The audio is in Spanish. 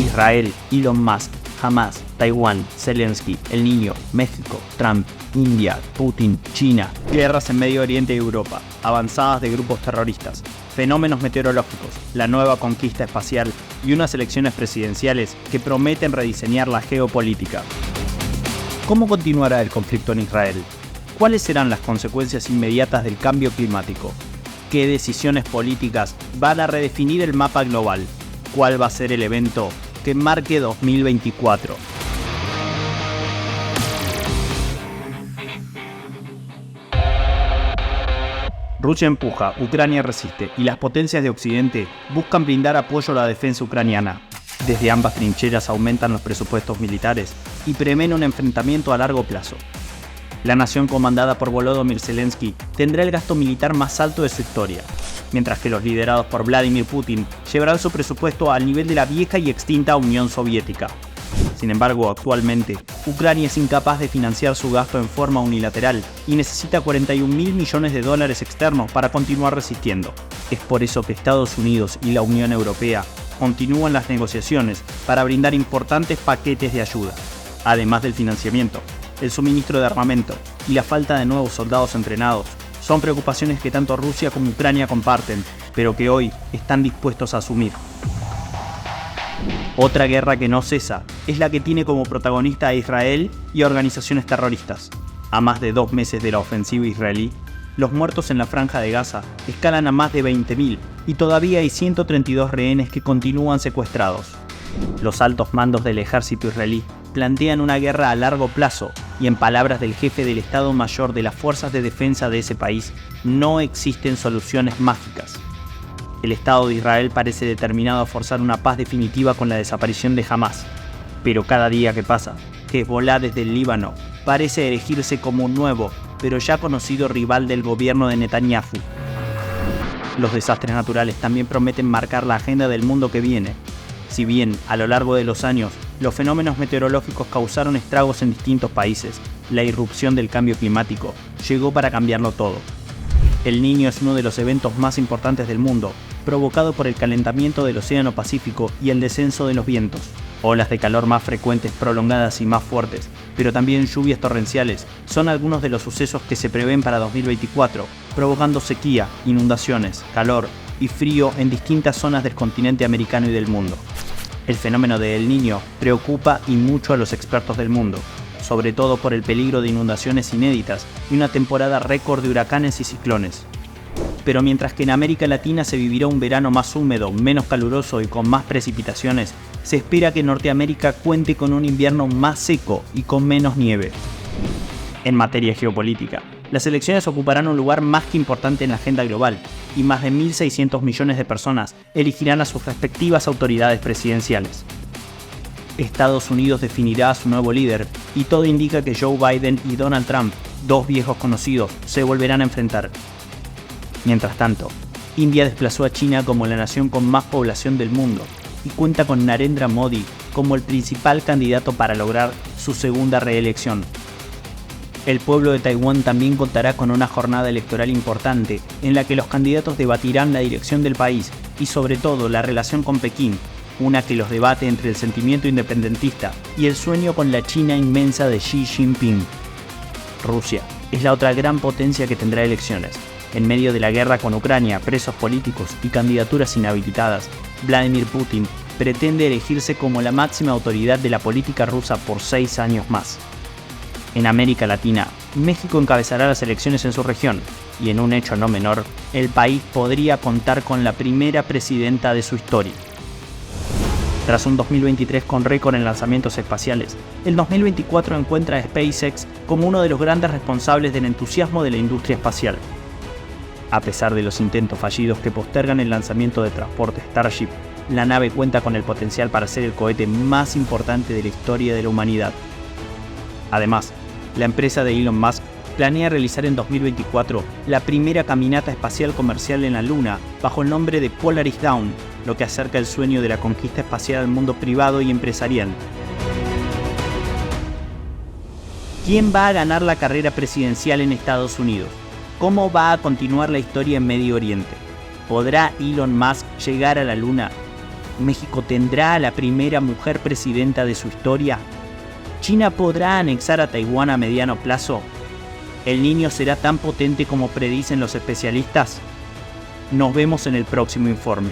Israel, Elon Musk, Hamas, Taiwán, Zelensky, El Niño, México, Trump, India, Putin, China, guerras en Medio Oriente y Europa, avanzadas de grupos terroristas, fenómenos meteorológicos, la nueva conquista espacial y unas elecciones presidenciales que prometen rediseñar la geopolítica. ¿Cómo continuará el conflicto en Israel? ¿Cuáles serán las consecuencias inmediatas del cambio climático? ¿Qué decisiones políticas van a redefinir el mapa global? ¿Cuál va a ser el evento que marque 2024? Rusia empuja, Ucrania resiste y las potencias de Occidente buscan brindar apoyo a la defensa ucraniana. Desde ambas trincheras aumentan los presupuestos militares y prevén un enfrentamiento a largo plazo. La nación comandada por Volodymyr Zelensky tendrá el gasto militar más alto de su historia, mientras que los liderados por Vladimir Putin llevarán su presupuesto al nivel de la vieja y extinta Unión Soviética. Sin embargo, actualmente, Ucrania es incapaz de financiar su gasto en forma unilateral y necesita 41.000 millones de dólares externos para continuar resistiendo. Es por eso que Estados Unidos y la Unión Europea continúan las negociaciones para brindar importantes paquetes de ayuda. Además del financiamiento, el suministro de armamento y la falta de nuevos soldados entrenados son preocupaciones que tanto Rusia como Ucrania comparten, pero que hoy están dispuestos a asumir. Otra guerra que no cesa es la que tiene como protagonista a Israel y a organizaciones terroristas. A más de 2 meses de la ofensiva israelí, los muertos en la Franja de Gaza escalan a más de 20.000 y todavía hay 132 rehenes que continúan secuestrados. Los altos mandos del ejército israelí plantean una guerra a largo plazo y, en palabras del jefe del Estado Mayor de las Fuerzas de Defensa de ese país, no existen soluciones mágicas. El Estado de Israel parece determinado a forzar una paz definitiva con la desaparición de Hamas, pero cada día que pasa, Hezbolá desde el Líbano parece erigirse como un nuevo, pero ya conocido rival del gobierno de Netanyahu. Los desastres naturales también prometen marcar la agenda del mundo que viene. Si bien, a lo largo de los años, los fenómenos meteorológicos causaron estragos en distintos países, la irrupción del cambio climático llegó para cambiarlo todo. El Niño es uno de los eventos más importantes del mundo, provocado por el calentamiento del Océano Pacífico y el descenso de los vientos. Olas de calor más frecuentes, prolongadas y más fuertes, pero también lluvias torrenciales, son algunos de los sucesos que se prevén para 2024, provocando sequía, inundaciones, calor y frío en distintas zonas del continente americano y del mundo. El fenómeno de El Niño preocupa y mucho a los expertos del mundo, sobre todo por el peligro de inundaciones inéditas y una temporada récord de huracanes y ciclones. Pero mientras que en América Latina se vivirá un verano más húmedo, menos caluroso y con más precipitaciones, se espera que Norteamérica cuente con un invierno más seco y con menos nieve. En materia geopolítica, las elecciones ocuparán un lugar más que importante en la agenda global, y más de 1.600 millones de personas elegirán a sus respectivas autoridades presidenciales. Estados Unidos definirá a su nuevo líder, y todo indica que Joe Biden y Donald Trump, dos viejos conocidos, se volverán a enfrentar. Mientras tanto, India desplazó a China como la nación con más población del mundo y cuenta con Narendra Modi como el principal candidato para lograr su segunda reelección. El pueblo de Taiwán también contará con una jornada electoral importante en la que los candidatos debatirán la dirección del país y sobre todo la relación con Pekín, una que los debate entre el sentimiento independentista y el sueño con la China inmensa de Xi Jinping. Rusia es la otra gran potencia que tendrá elecciones. En medio de la guerra con Ucrania, presos políticos y candidaturas inhabilitadas, Vladimir Putin pretende elegirse como la máxima autoridad de la política rusa por 6 años más. En América Latina, México encabezará las elecciones en su región, y en un hecho no menor, el país podría contar con la primera presidenta de su historia. Tras un 2023 con récord en lanzamientos espaciales, el 2024 encuentra a SpaceX como uno de los grandes responsables del entusiasmo de la industria espacial. A pesar de los intentos fallidos que postergan el lanzamiento de transporte Starship, la nave cuenta con el potencial para ser el cohete más importante de la historia de la humanidad. Además, la empresa de Elon Musk planea realizar en 2024 la primera caminata espacial comercial en la Luna bajo el nombre de Polaris Dawn, lo que acerca el sueño de la conquista espacial al mundo privado y empresarial. ¿Quién va a ganar la carrera presidencial en Estados Unidos? ¿Cómo va a continuar la historia en Medio Oriente? ¿Podrá Elon Musk llegar a la Luna? ¿México tendrá a la primera mujer presidenta de su historia? ¿China podrá anexar a Taiwán a mediano plazo? ¿El Niño será tan potente como predicen los especialistas? Nos vemos en el próximo informe.